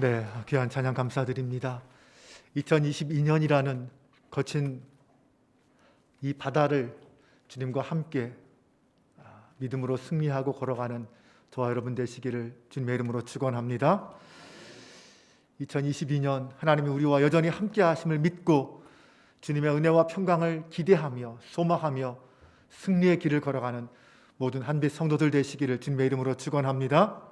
네, 귀한 찬양 감사드립니다. 2022년이라는 거친 이 바다를 주님과 함께 믿음으로 승리하고 걸어가는 저와 여러분 되시기를 주님의 이름으로 축원합니다. 2022년 하나님이 우리와 여전히 함께 하심을 믿고 주님의 은혜와 평강을 기대하며 소망하며 승리의 길을 걸어가는 모든 한빛 성도들 되시기를 주님의 이름으로 축원합니다.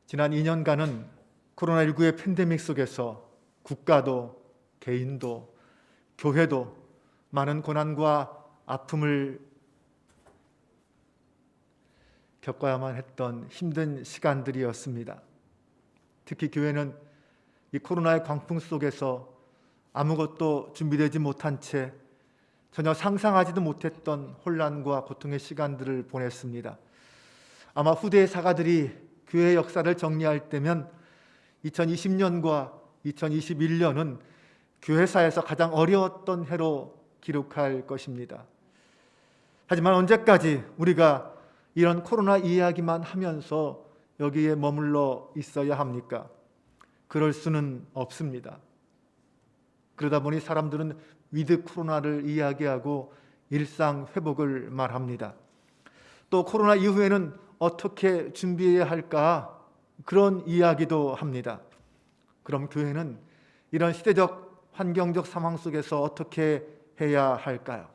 지난 2년간은 코로나19의 팬데믹 속에서 국가도 개인도 교회도 많은 고난과 아픔을 겪어야만 했던 힘든 시간들이었습니다. 특히 교회는 이 코로나의 광풍 속에서 아무것도 준비되지 못한 채 전혀 상상하지도 못했던 혼란과 고통의 시간들을 보냈습니다. 아마 후대의 사가들이 교회의 역사를 정리할 때면 2020년과 2021년은 교회사에서 가장 어려웠던 해로 기록할 것입니다. 하지만 언제까지 우리가 이런 코로나 이야기만 하면서 여기에 머물러 있어야 합니까? 그럴 수는 없습니다. 그러다 보니 사람들은 위드 코로나를 이야기하고 일상 회복을 말합니다. 또 코로나 이후에는 어떻게 준비해야 할까? 그런 이야기도 합니다. 그럼 교회는 이런 시대적 환경적 상황 속에서 어떻게 해야 할까요?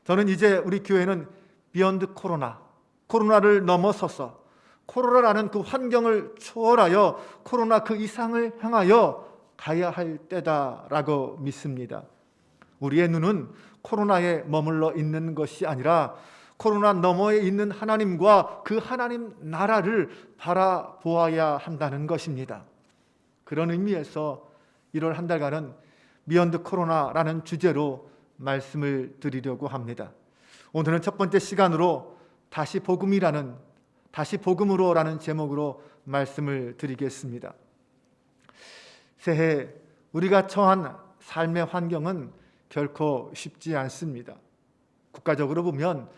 저는 이제 우리 교회는 비욘드 코로나, 코로나를 넘어서서 코로나라는 그 환경을 초월하여 코로나 그 이상을 향하여 가야 할 때다라고 믿습니다. 우리의 눈은 코로나에 머물러 있는 것이 아니라 코로나 너머에 있는 하나님과 그 하나님 나라를 바라보아야 한다는 것입니다. 그런 의미에서 1월 한 달간은 비욘드 코로나라는 주제로 말씀을 드리려고 합니다. 오늘은 첫 번째 시간으로 다시 복음으로라는 제목으로 말씀을 드리겠습니다. 새해 우리가 처한 삶의 환경은 결코 쉽지 않습니다. 국가적으로 보면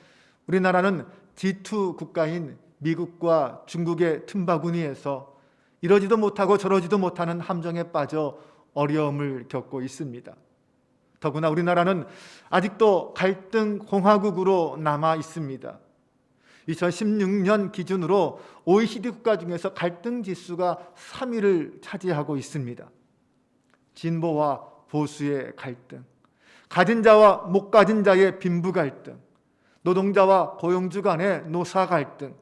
우리나라는 G2 국가인 미국과 중국의 틈바구니에서 이러지도 못하고 저러지도 못하는 함정에 빠져 어려움을 겪고 있습니다. 더구나 우리나라는 아직도 갈등 공화국으로 남아 있습니다. 2016년 기준으로 OECD 국가 중에서 갈등 지수가 3위를 차지하고 있습니다. 진보와 보수의 갈등, 가진 자와 못 가진 자의 빈부 갈등, 노동자와 고용주 간의 노사 갈등,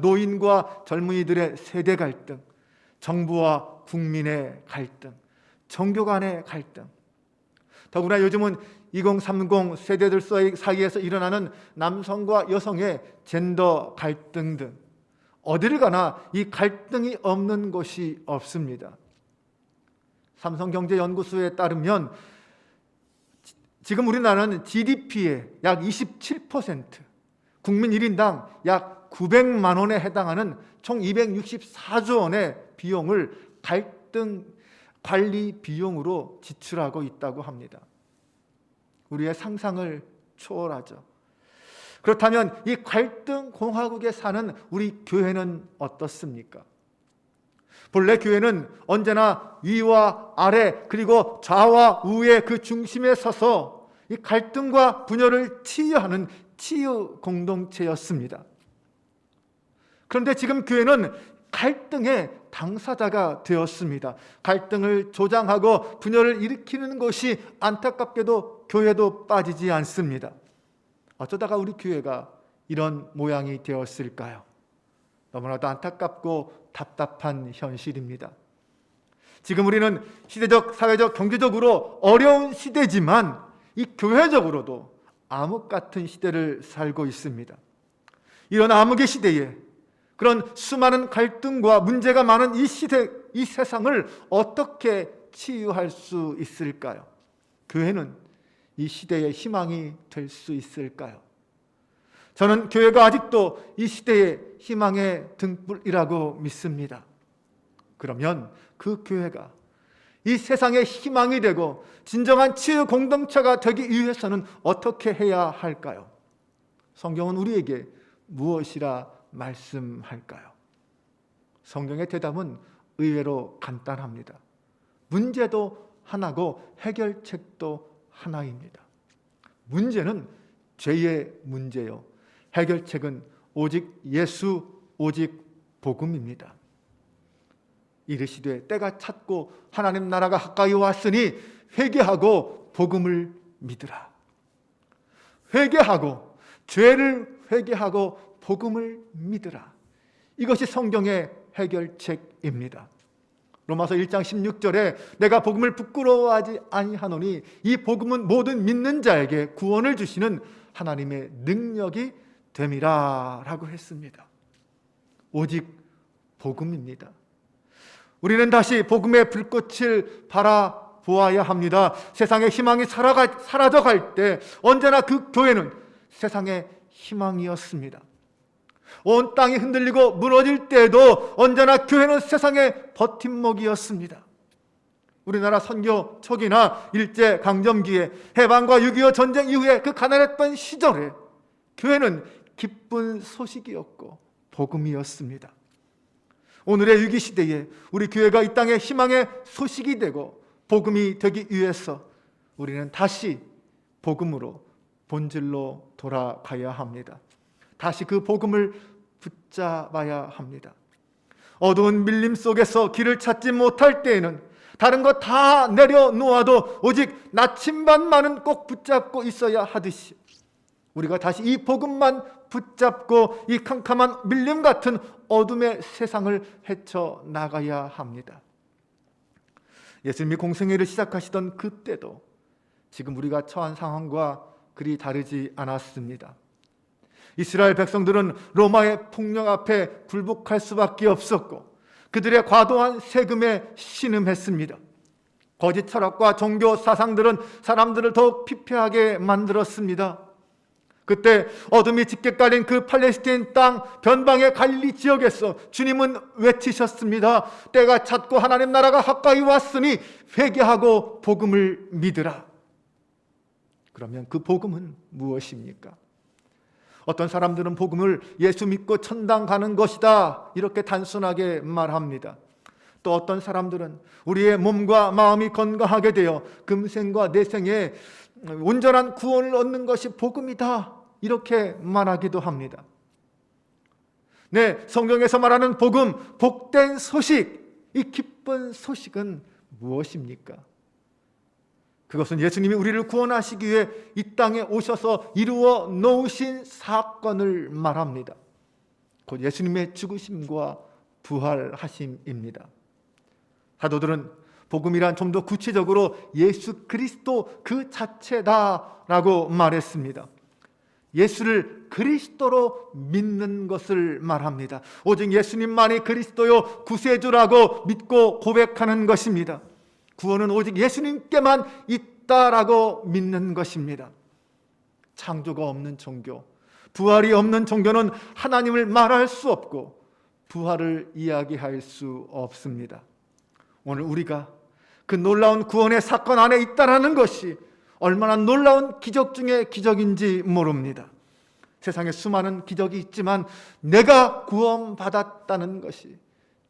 노인과 젊은이들의 세대 갈등, 정부와 국민의 갈등, 종교 간의 갈등, 더구나 요즘은 2030 세대들 사이에서 일어나는 남성과 여성의 젠더 갈등 등 어디를 가나 이 갈등이 없는 곳이 없습니다. 삼성경제연구소에 따르면 지금 우리나라는 GDP의 약 27%, 국민 1인당 약 900만 원에 해당하는 총 264조 원의 비용을 갈등 관리 비용으로 지출하고 있다고 합니다. 우리의 상상을 초월하죠. 그렇다면 이 갈등 공화국에 사는 우리 교회는 어떻습니까? 본래 교회는 언제나 위와 아래 그리고 좌와 우의 그 중심에 서서 이 갈등과 분열을 치유하는 치유 공동체였습니다. 그런데 지금 교회는 갈등의 당사자가 되었습니다. 갈등을 조장하고 분열을 일으키는 것이 안타깝게도 교회도 빠지지 않습니다. 어쩌다가 우리 교회가 이런 모양이 되었을까요? 너무나도 안타깝고 답답한 현실입니다. 지금 우리는 시대적, 사회적, 경제적으로 어려운 시대지만 이 교회적으로도 암흑 같은 시대를 살고 있습니다. 이런 암흑의 시대에 그런 수많은 갈등과 문제가 많은 이 시대, 이 세상을 어떻게 치유할 수 있을까요? 교회는 이 시대의 희망이 될 수 있을까요? 저는 교회가 아직도 이 시대의 희망의 등불이라고 믿습니다. 그러면 그 교회가 이 세상의 희망이 되고 진정한 치유 공동체가 되기 위해서는 어떻게 해야 할까요? 성경은 우리에게 무엇이라 말씀할까요? 성경의 대답은 의외로 간단합니다. 문제도 하나고 해결책도 하나입니다. 문제는 죄의 문제요, 해결책은 오직 예수, 오직 복음입니다. 이르시되 때가 찼고 하나님 나라가 가까이 왔으니 회개하고 복음을 믿으라. 회개하고, 죄를 회개하고 복음을 믿으라. 이것이 성경의 해결책입니다. 로마서 1장 16절에 내가 복음을 부끄러워하지 아니하노니 이 복음은 모든 믿는 자에게 구원을 주시는 하나님의 능력이 됨이라 라고 했습니다. 오직 복음입니다. 우리는 다시 복음의 불꽃을 바라보아야 합니다. 세상의 희망이 사라져갈 때 언제나 그 교회는 세상의 희망이었습니다. 온 땅이 흔들리고 무너질 때에도 언제나 교회는 세상의 버팀목이었습니다. 우리나라 선교 초기나 일제강점기에, 해방과 6.25 전쟁 이후에 그 가난했던 시절에 교회는 기쁜 소식이었고 복음이었습니다. 오늘의 위기시대에 우리 교회가 이 땅의 희망의 소식이 되고 복음이 되기 위해서 우리는 다시 복음으로 본질로 돌아가야 합니다. 다시 그 복음을 붙잡아야 합니다. 어두운 밀림 속에서 길을 찾지 못할 때에는 다른 것 다 내려놓아도 오직 나침반만은 꼭 붙잡고 있어야 하듯이 우리가 다시 이 복음만 붙잡고 이 캄캄한 밀림 같은 어둠의 세상을 헤쳐나가야 합니다. 예수님이 공생애를 시작하시던 그때도 지금 우리가 처한 상황과 그리 다르지 않았습니다. 이스라엘 백성들은 로마의 폭력 앞에 굴복할 수밖에 없었고 그들의 과도한 세금에 신음했습니다. 거짓 철학과 종교 사상들은 사람들을 더욱 피폐하게 만들었습니다. 그때 어둠이 짙게 깔린 그 팔레스타인 땅 변방의 갈릴리 지역에서 주님은 외치셨습니다. 때가 찼고 하나님 나라가 가까이 왔으니 회개하고 복음을 믿으라. 그러면 그 복음은 무엇입니까? 어떤 사람들은 복음을 예수 믿고 천당 가는 것이다 이렇게 단순하게 말합니다. 또 어떤 사람들은 우리의 몸과 마음이 건강하게 되어 금생과 내생에 온전한 구원을 얻는 것이 복음이다 이렇게 말하기도 합니다. 네, 성경에서 말하는 복음, 복된 소식, 이 기쁜 소식은 무엇입니까? 그것은 예수님이 우리를 구원하시기 위해 이 땅에 오셔서 이루어 놓으신 사건을 말합니다. 곧 예수님의 죽으심과 부활하심입니다. 사도들은 복음이란 좀 더 구체적으로 예수 그리스도 그 자체다라고 말했습니다. 예수를 그리스도로 믿는 것을 말합니다. 오직 예수님만이 그리스도요 구세주라고 믿고 고백하는 것입니다. 구원은 오직 예수님께만 있다라고 믿는 것입니다. 창조가 없는 종교, 부활이 없는 종교는 하나님을 말할 수 없고 부활을 이야기할 수 없습니다. 오늘 우리가 그 놀라운 구원의 사건 안에 있다라는 것이 얼마나 놀라운 기적 중의 기적인지 모릅니다. 세상에 수많은 기적이 있지만 내가 구원받았다는 것이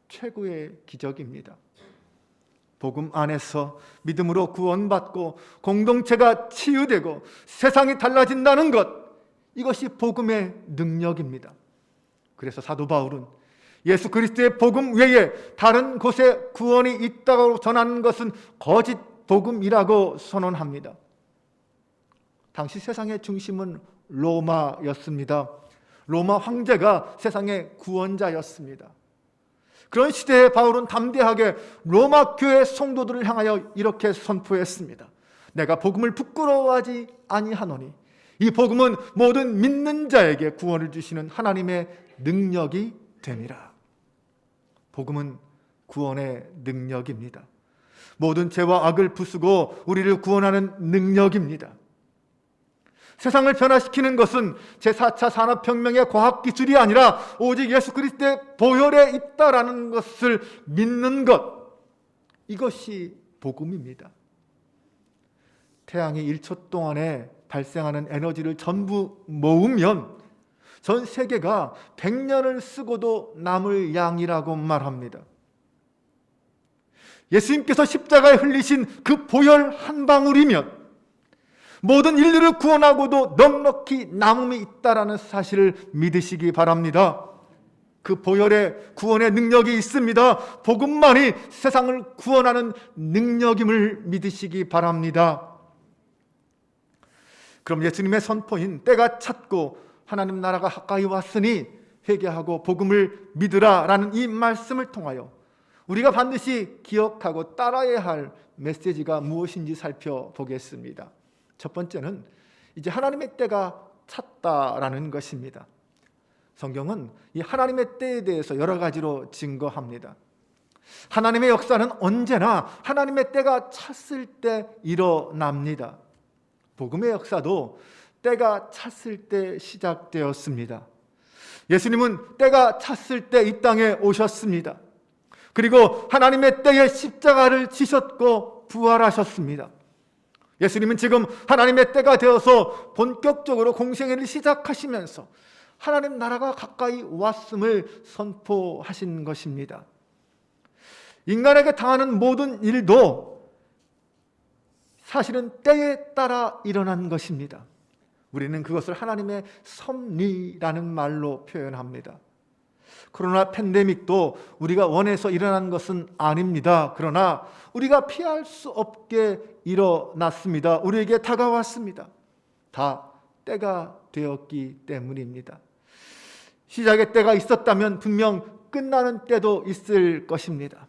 최고의 기적입니다. 복음 안에서 믿음으로 구원받고 공동체가 치유되고 세상이 달라진다는 것, 이것이 복음의 능력입니다. 그래서 사도 바울은 예수 그리스도의 복음 외에 다른 곳에 구원이 있다고 전하는 것은 거짓 복음이라고 선언합니다. 당시 세상의 중심은 로마였습니다. 로마 황제가 세상의 구원자였습니다. 그런 시대에 바울은 담대하게 로마 교회 성도들을 향하여 이렇게 선포했습니다. 내가 복음을 부끄러워하지 아니하노니 이 복음은 모든 믿는 자에게 구원을 주시는 하나님의 능력이 됨이라. 복음은 구원의 능력입니다. 모든 죄와 악을 부수고 우리를 구원하는 능력입니다. 세상을 변화시키는 것은 제4차 산업혁명의 과학기술이 아니라 오직 예수 그리스도의 보혈에 있다라는 것을 믿는 것, 이것이 복음입니다. 태양이 1초 동안에 발생하는 에너지를 전부 모으면 전 세계가 100년을 쓰고도 남을 양이라고 말합니다. 예수님께서 십자가에 흘리신 그 보혈 한 방울이면 모든 인류를 구원하고도 넉넉히 남음이 있다라는 사실을 믿으시기 바랍니다. 그 보혈의 구원의 능력이 있습니다. 복음만이 세상을 구원하는 능력임을 믿으시기 바랍니다. 그럼 예수님의 선포인 때가 찼고 하나님 나라가 가까이 왔으니 회개하고 복음을 믿으라라는 이 말씀을 통하여 우리가 반드시 기억하고 따라야 할 메시지가 무엇인지 살펴보겠습니다. 첫 번째는 이제 하나님의 때가 찼다라는 것입니다. 성경은 이 하나님의 때에 대해서 여러 가지로 증거합니다. 하나님의 역사는 언제나 하나님의 때가 찼을 때 일어납니다. 복음의 역사도 때가 찼을 때 시작되었습니다. 예수님은 때가 찼을 때 이 땅에 오셨습니다. 그리고 하나님의 때에 십자가를 지셨고 부활하셨습니다. 예수님은 지금 하나님의 때가 되어서 본격적으로 공생애를 시작하시면서 하나님 나라가 가까이 왔음을 선포하신 것입니다. 인간에게 당하는 모든 일도 사실은 때에 따라 일어난 것입니다. 우리는 그것을 하나님의 섭리라는 말로 표현합니다. 코로나 팬데믹도 우리가 원해서 일어난 것은 아닙니다. 그러나 우리가 피할 수 없게 일어났습니다. 우리에게 다가왔습니다. 다 때가 되었기 때문입니다. 시작의 때가 있었다면 분명 끝나는 때도 있을 것입니다.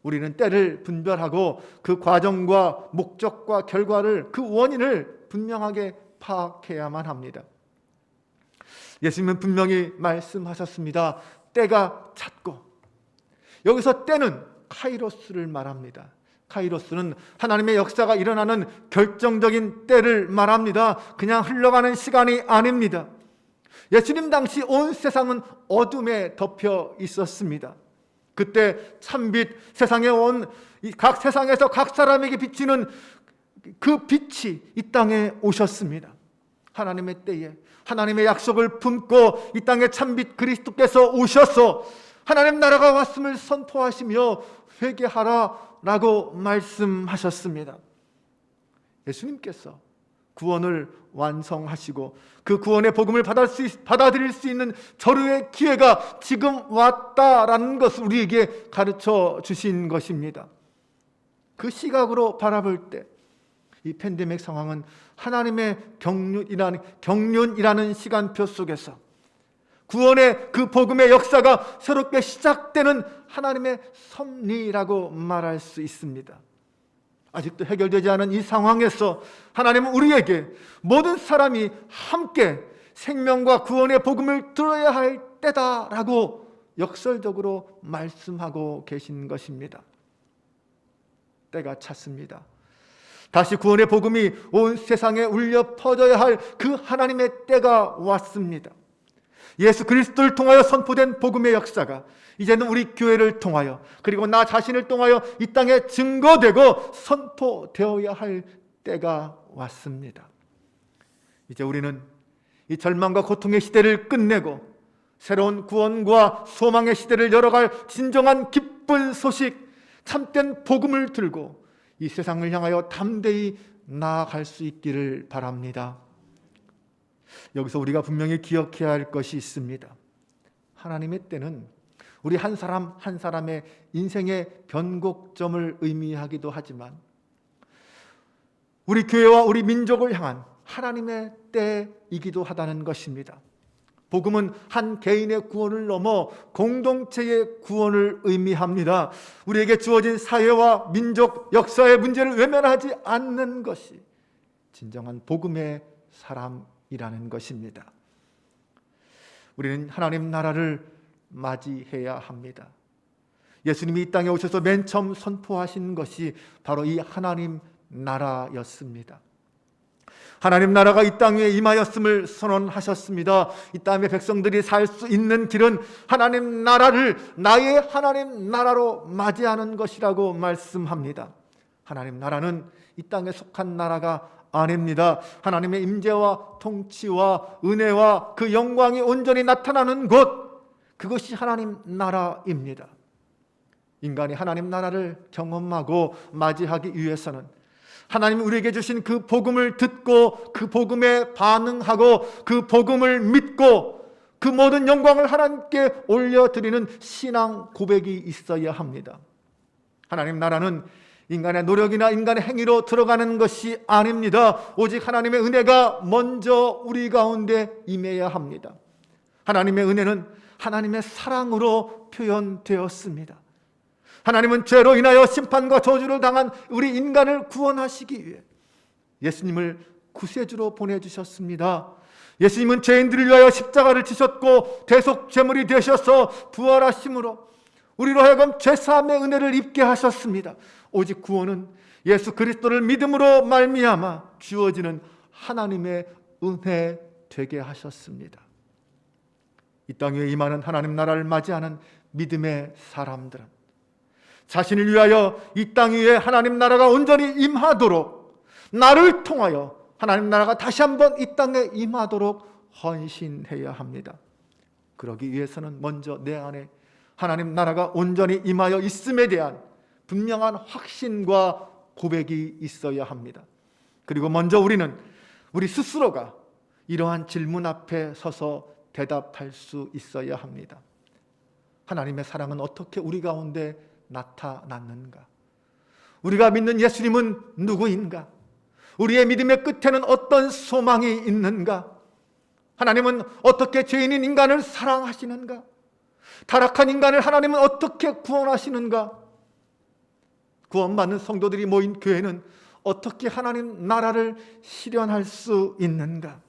우리는 때를 분별하고 그 과정과 목적과 결과를, 그 원인을 분명하게 파악해야만 합니다. 예수님은 분명히 말씀하셨습니다. 때가 찼고, 여기서 때는 카이로스를 말합니다. 카이로스는 하나님의 역사가 일어나는 결정적인 때를 말합니다. 그냥 흘러가는 시간이 아닙니다. 예수님 당시 온 세상은 어둠에 덮여 있었습니다. 그때 참빛, 세상에 온 각 세상에서 각 사람에게 비치는 그 빛이 이 땅에 오셨습니다. 하나님의 때에 하나님의 약속을 품고 이 땅에 참빛 그리스도께서 오셔서 하나님 나라가 왔음을 선포하시며 회개하라라고 말씀하셨습니다. 예수님께서 구원을 완성하시고 그 구원의 복음을 받아들일 수 있는 절호의 기회가 지금 왔다라는 것을 우리에게 가르쳐 주신 것입니다. 그 시각으로 바라볼 때 이 팬데믹 상황은 하나님의 경륜이라는 시간표 속에서 구원의 그 복음의 역사가 새롭게 시작되는 하나님의 섭리라고 말할 수 있습니다. 아직도 해결되지 않은 이 상황에서 하나님은 우리에게 모든 사람이 함께 생명과 구원의 복음을 들어야 할 때다라고 역설적으로 말씀하고 계신 것입니다. 때가 찼습니다. 다시 구원의 복음이 온 세상에 울려 퍼져야 할 그 하나님의 때가 왔습니다. 예수 그리스도를 통하여 선포된 복음의 역사가 이제는 우리 교회를 통하여, 그리고 나 자신을 통하여 이 땅에 증거되고 선포되어야 할 때가 왔습니다. 이제 우리는 이 절망과 고통의 시대를 끝내고 새로운 구원과 소망의 시대를 열어갈 진정한 기쁜 소식, 참된 복음을 들고 이 세상을 향하여 담대히 나아갈 수 있기를 바랍니다. 여기서 우리가 분명히 기억해야 할 것이 있습니다. 하나님의 때는 우리 한 사람 한 사람의 인생의 변곡점을 의미하기도 하지만 우리 교회와 우리 민족을 향한 하나님의 때이기도 하다는 것입니다. 복음은 한 개인의 구원을 넘어 공동체의 구원을 의미합니다. 우리에게 주어진 사회와 민족, 역사의 문제를 외면하지 않는 것이 진정한 복음의 사람이라는 것입니다. 우리는 하나님 나라를 맞이해야 합니다. 예수님이 이 땅에 오셔서 맨 처음 선포하신 것이 바로 이 하나님 나라였습니다. 하나님 나라가 이 땅 위에 임하였음을 선언하셨습니다. 이 땅의 백성들이 살 수 있는 길은 하나님 나라를 나의 하나님 나라로 맞이하는 것이라고 말씀합니다. 하나님 나라는 이 땅에 속한 나라가 아닙니다. 하나님의 임재와 통치와 은혜와 그 영광이 온전히 나타나는 곳, 그것이 하나님 나라입니다. 인간이 하나님 나라를 경험하고 맞이하기 위해서는 하나님이 우리에게 주신 그 복음을 듣고 그 복음에 반응하고 그 복음을 믿고 그 모든 영광을 하나님께 올려드리는 신앙 고백이 있어야 합니다. 하나님 나라는 인간의 노력이나 인간의 행위로 들어가는 것이 아닙니다. 오직 하나님의 은혜가 먼저 우리 가운데 임해야 합니다. 하나님의 은혜는 하나님의 사랑으로 표현되었습니다. 하나님은 죄로 인하여 심판과 저주를 당한 우리 인간을 구원하시기 위해 예수님을 구세주로 보내주셨습니다. 예수님은 죄인들을 위하여 십자가를 지셨고 대속 제물이 되셔서 부활하심으로 우리로 하여금 죄사함의 은혜를 입게 하셨습니다. 오직 구원은 예수 그리스도를 믿음으로 말미암아 주어지는 하나님의 은혜 되게 하셨습니다. 이 땅 위에 임하는 하나님 나라를 맞이하는 믿음의 사람들은 자신을 위하여 이 땅 위에 하나님 나라가 온전히 임하도록 나를 통하여 하나님 나라가 다시 한번 이 땅에 임하도록 헌신해야 합니다. 그러기 위해서는 먼저 내 안에 하나님 나라가 온전히 임하여 있음에 대한 분명한 확신과 고백이 있어야 합니다. 그리고 먼저 우리 스스로가 이러한 질문 앞에 서서 대답할 수 있어야 합니다. 하나님의 사랑은 어떻게 우리 가운데 나타났는가? 우리가 믿는 예수님은 누구인가? 우리의 믿음의 끝에는 어떤 소망이 있는가? 하나님은 어떻게 죄인인 인간을 사랑하시는가? 타락한 인간을 하나님은 어떻게 구원하시는가? 구원받는 성도들이 모인 교회는 어떻게 하나님 나라를 실현할 수 있는가?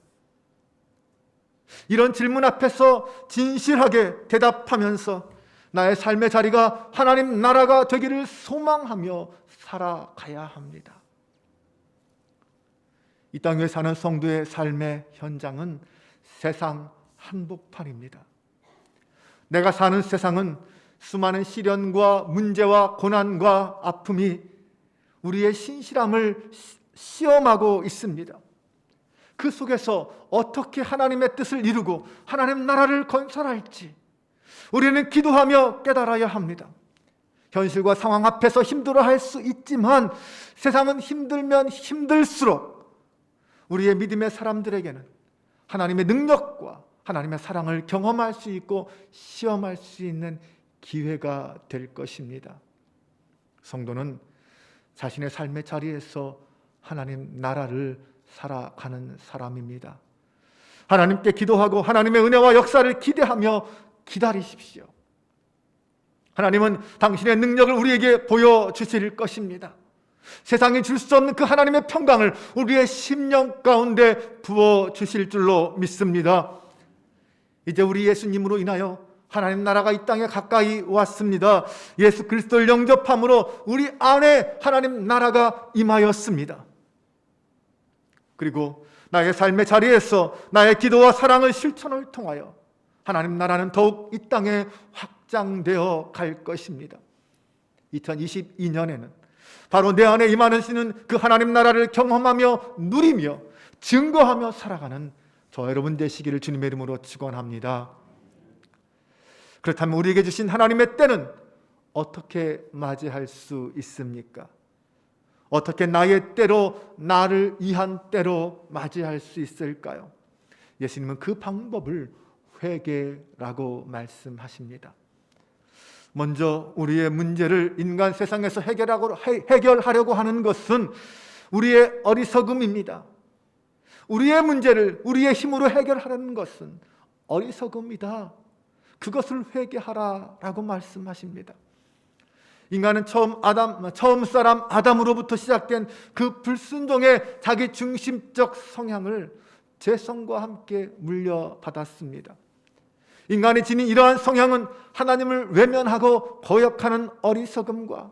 이런 질문 앞에서 진실하게 대답하면서 나의 삶의 자리가 하나님 나라가 되기를 소망하며 살아가야 합니다. 이 땅 위에 사는 성도의 삶의 현장은 세상 한복판입니다. 내가 사는 세상은 수많은 시련과 문제와 고난과 아픔이 우리의 신실함을 시험하고 있습니다. 그 속에서 어떻게 하나님의 뜻을 이루고 하나님 나라를 건설할지 우리는 기도하며 깨달아야 합니다. 현실과 상황 앞에서 힘들어할 수 있지만 세상은 힘들면 힘들수록 우리의 믿음의 사람들에게는 하나님의 능력과 하나님의 사랑을 경험할 수 있고 시험할 수 있는 기회가 될 것입니다. 성도는 자신의 삶의 자리에서 하나님 나라를 살아가는 사람입니다. 하나님께 기도하고 하나님의 은혜와 역사를 기대하며 기다리십시오. 하나님은 당신의 능력을 우리에게 보여주실 것입니다. 세상이 줄 수 없는 그 하나님의 평강을 우리의 심령 가운데 부어주실 줄로 믿습니다. 이제 우리 예수님으로 인하여 하나님 나라가 이 땅에 가까이 왔습니다. 예수 그리스도를 영접함으로 우리 안에 하나님 나라가 임하였습니다. 그리고 나의 삶의 자리에서 나의 기도와 사랑을 실천을 통하여 하나님 나라는 더욱 이 땅에 확장되어 갈 것입니다. 2022년에는 바로 내 안에 임하시는 그 하나님 나라를 경험하며 누리며 증거하며 살아가는 저 여러분 되시기를 주님의 이름으로 축원합니다. 그렇다면 우리에게 주신 하나님의 때는 어떻게 맞이할 수 있습니까? 어떻게 나의 때로 나를 위한 때로 맞이할 수 있을까요? 예수님은 그 방법을 회개라고 말씀하십니다. 먼저 우리의 문제를 인간 세상에서 해결하려고 하는 것은 우리의 어리석음입니다. 우리의 문제를 우리의 힘으로 해결하려는 것은 어리석음이다. 그것을 회개하라라고 말씀하십니다. 인간은 처음 사람 아담으로부터 시작된 그 불순종의 자기 중심적 성향을 죄성과 함께 물려받았습니다. 인간이 지닌 이러한 성향은 하나님을 외면하고 거역하는 어리석음과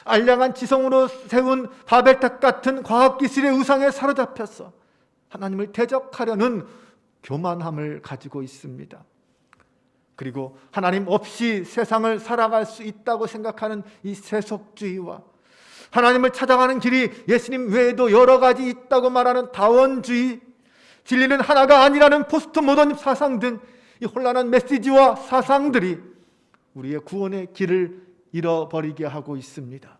알량한 지성으로 세운 바벨탑 같은 과학기술의 우상에 사로잡혀서 하나님을 대적하려는 교만함을 가지고 있습니다. 그리고 하나님 없이 세상을 살아갈 수 있다고 생각하는 이 세속주의와 하나님을 찾아가는 길이 예수님 외에도 여러 가지 있다고 말하는 다원주의, 진리는 하나가 아니라는 포스트 모던 사상 등 이 혼란한 메시지와 사상들이 우리의 구원의 길을 잃어버리게 하고 있습니다.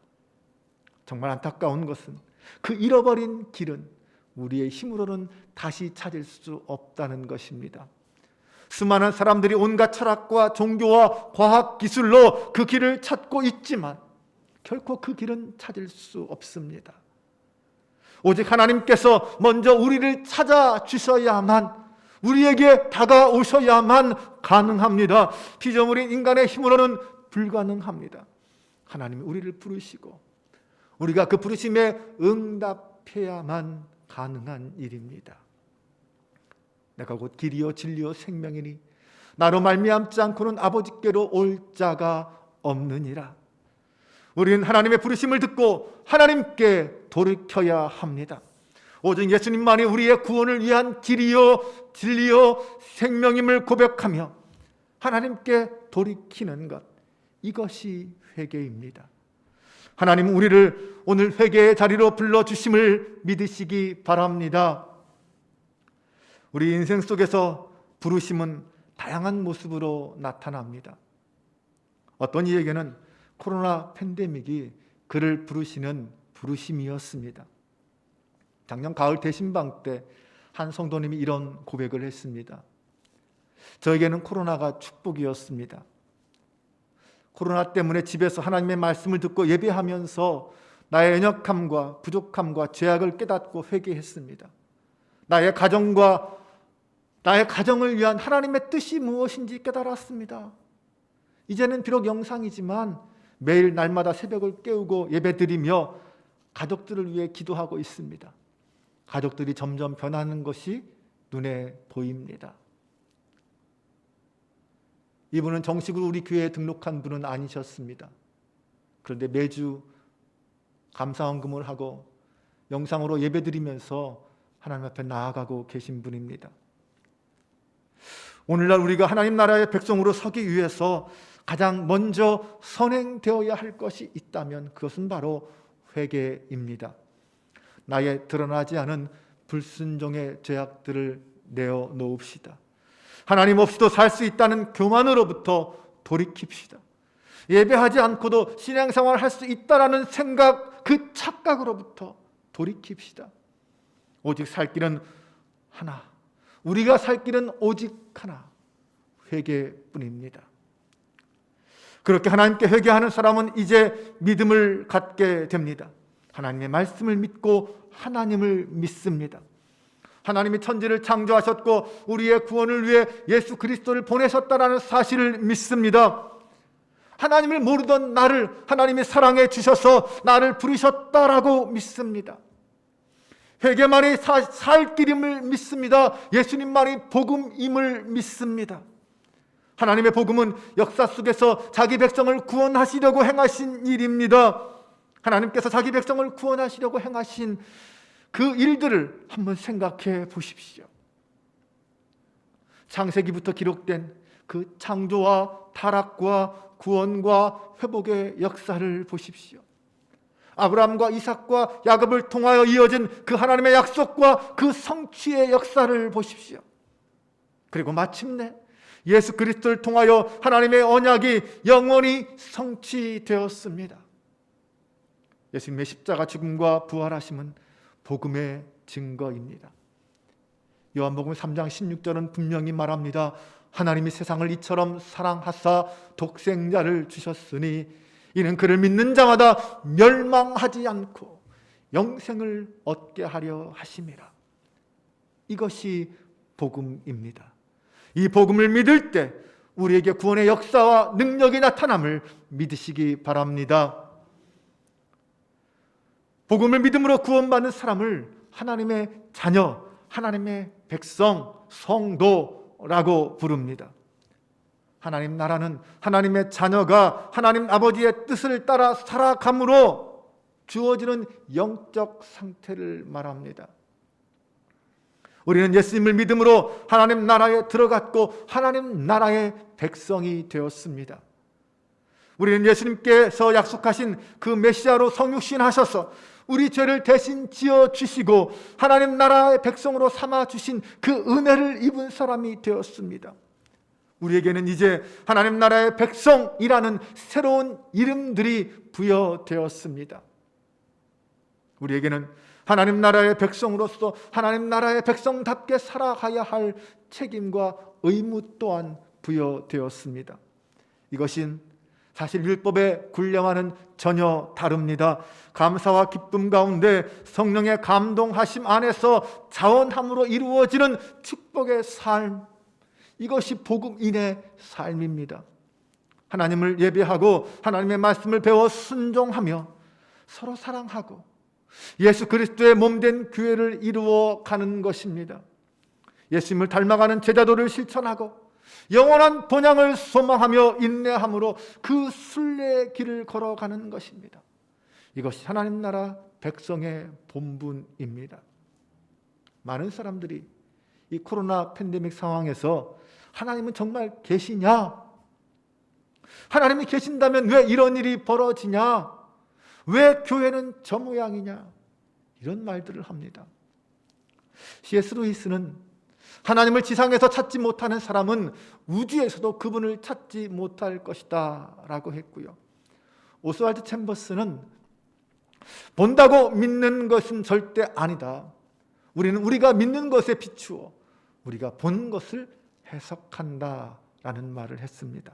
정말 안타까운 것은 그 잃어버린 길은 우리의 힘으로는 다시 찾을 수 없다는 것입니다. 수많은 사람들이 온갖 철학과 종교와 과학 기술로 그 길을 찾고 있지만 결코 그 길은 찾을 수 없습니다. 오직 하나님께서 먼저 우리를 찾아주셔야만, 우리에게 다가오셔야만 가능합니다. 피조물인 인간의 힘으로는 불가능합니다. 하나님이 우리를 부르시고 우리가 그 부르심에 응답해야만 가능한 일입니다. 내가 곧 길이요 진리요 생명이니 나로 말미암지 않고는 아버지께로 올 자가 없느니라. 우리는 하나님의 부르심을 듣고 하나님께 돌이켜야 합니다. 오직 예수님만이 우리의 구원을 위한 길이요 진리요 생명임을 고백하며 하나님께 돌이키는 것, 이것이 회개입니다. 하나님은 우리를 오늘 회개의 자리로 불러주심을 믿으시기 바랍니다. 우리 인생 속에서 부르심은 다양한 모습으로 나타납니다. 어떤 이에게는 코로나 팬데믹이 그를 부르시는 부르심이었습니다. 작년 가을 대신방 때 한 성도님이 이런 고백을 했습니다. 저에게는 코로나가 축복이었습니다. 코로나 때문에 집에서 하나님의 말씀을 듣고 예배하면서 나의 연약함과 부족함과 죄악을 깨닫고 회개했습니다. 나의 가정을 위한 하나님의 뜻이 무엇인지 깨달았습니다. 이제는 비록 영상이지만 매일 날마다 새벽을 깨우고 예배드리며 가족들을 위해 기도하고 있습니다. 가족들이 점점 변하는 것이 눈에 보입니다. 이분은 정식으로 우리 교회에 등록한 분은 아니셨습니다. 그런데 매주 감사헌금을 하고 영상으로 예배드리면서 하나님 앞에 나아가고 계신 분입니다. 오늘날 우리가 하나님 나라의 백성으로 서기 위해서 가장 먼저 선행되어야 할 것이 있다면 그것은 바로 회개입니다. 나의 드러나지 않은 불순종의 죄악들을 내어놓읍시다. 하나님 없이도 살 수 있다는 교만으로부터 돌이킵시다. 예배하지 않고도 신앙생활을 할 수 있다라는 생각, 그 착각으로부터 돌이킵시다. 오직 살 길은 하나, 우리가 살 길은 오직 하나, 회개뿐입니다. 그렇게 하나님께 회개하는 사람은 이제 믿음을 갖게 됩니다. 하나님의 말씀을 믿고 하나님을 믿습니다. 하나님이 천지를 창조하셨고 우리의 구원을 위해 예수 그리스도를 보내셨다라는 사실을 믿습니다. 하나님을 모르던 나를 하나님이 사랑해 주셔서 나를 부르셨다라고 믿습니다. 회개만이 살 길임을 믿습니다. 예수님만이 복음임을 믿습니다. 하나님의 복음은 역사 속에서 자기 백성을 구원하시려고 행하신 일입니다. 하나님께서 자기 백성을 구원하시려고 행하신 그 일들을 한번 생각해 보십시오. 창세기부터 기록된 그 창조와 타락과 구원과 회복의 역사를 보십시오. 아브라함과 이삭과 야곱을 통하여 이어진 그 하나님의 약속과 그 성취의 역사를 보십시오. 그리고 마침내 예수 그리스도를 통하여 하나님의 언약이 영원히 성취되었습니다. 예수님의 십자가 죽음과 부활하심은 복음의 증거입니다. 요한복음 3장 16절은 분명히 말합니다. 하나님이 세상을 이처럼 사랑하사 독생자를 주셨으니 이는 그를 믿는 자마다 멸망하지 않고 영생을 얻게 하려 하심이라. 이것이 복음입니다. 이 복음을 믿을 때 우리에게 구원의 역사와 능력이 나타남을 믿으시기 바랍니다. 복음을 믿음으로 구원받는 사람을 하나님의 자녀, 하나님의 백성, 성도라고 부릅니다. 하나님 나라는 하나님의 자녀가 하나님 아버지의 뜻을 따라 살아감으로 주어지는 영적 상태를 말합니다. 우리는 예수님을 믿음으로 하나님 나라에 들어갔고 하나님 나라의 백성이 되었습니다. 우리는 예수님께서 약속하신 그 메시아로 성육신하셔서 우리 죄를 대신 지어주시고 하나님 나라의 백성으로 삼아주신 그 은혜를 입은 사람이 되었습니다. 우리에게는 이제 하나님 나라의 백성이라는 새로운 이름들이 부여되었습니다. 우리에게는 하나님 나라의 백성으로서 하나님 나라의 백성답게 살아가야 할 책임과 의무 또한 부여되었습니다. 이것은 사실 율법의 군령과는 전혀 다릅니다. 감사와 기쁨 가운데 성령의 감동하심 안에서 자원함으로 이루어지는 축복의 삶, 이것이 복음인의 삶입니다. 하나님을 예배하고 하나님의 말씀을 배워 순종하며 서로 사랑하고 예수 그리스도의 몸된 교회를 이루어 가는 것입니다. 예수님을 닮아가는 제자도를 실천하고 영원한 본향을 소망하며 인내함으로 그 순례의 길을 걸어가는 것입니다. 이것이 하나님 나라 백성의 본분입니다. 많은 사람들이 이 코로나 팬데믹 상황에서 하나님은 정말 계시냐? 하나님이 계신다면 왜 이런 일이 벌어지냐? 왜 교회는 저 모양이냐? 이런 말들을 합니다. C.S. 루이스는 하나님을 지상에서 찾지 못하는 사람은 우주에서도 그분을 찾지 못할 것이다 라고 했고요. 오스왈드 챔버스는 본다고 믿는 것은 절대 아니다. 우리는 우리가 믿는 것에 비추어 우리가 본 것을 해석한다 라는 말을 했습니다.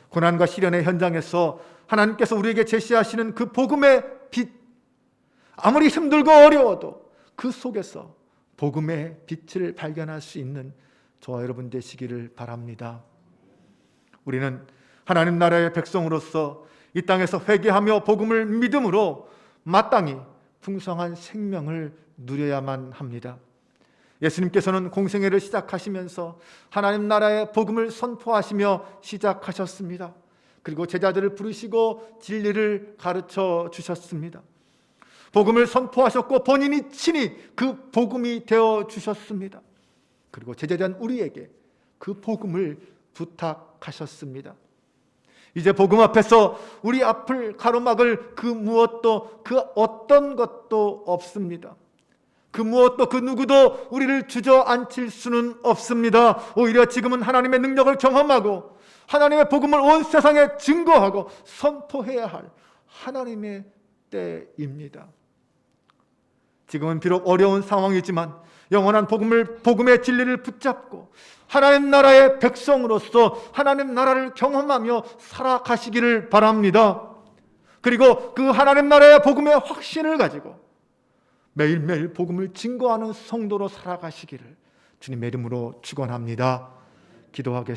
고난과 시련의 현장에서 하나님께서 우리에게 제시하시는 그 복음의 빛, 아무리 힘들고 어려워도 그 속에서 복음의 빛을 발견할 수 있는 저와 여러분 되시기를 바랍니다. 우리는 하나님 나라의 백성으로서 이 땅에서 회개하며 복음을 믿음으로 마땅히 풍성한 생명을 누려야만 합니다. 예수님께서는 공생애를 시작하시면서 하나님 나라의 복음을 선포하시며 시작하셨습니다. 그리고 제자들을 부르시고 진리를 가르쳐 주셨습니다. 복음을 선포하셨고 본인이 친히 그 복음이 되어 주셨습니다. 그리고 제자된 우리에게 그 복음을 부탁하셨습니다. 이제 복음 앞에서 우리 앞을 가로막을 그 무엇도, 그 어떤 것도 없습니다. 그 무엇도 그 누구도 우리를 주저앉힐 수는 없습니다. 오히려 지금은 하나님의 능력을 경험하고 하나님의 복음을 온 세상에 증거하고 선포해야 할 하나님의 때입니다. 지금은 비록 어려운 상황이지만 영원한 복음의 진리를 붙잡고 하나님 나라의 백성으로서 하나님 나라를 경험하며 살아가시기를 바랍니다. 그리고 그 하나님 나라의 복음의 확신을 가지고 매일매일 복음을 증거하는 성도로 살아가시기를 주님의 이름으로 축원합니다. 기도하겠습니다.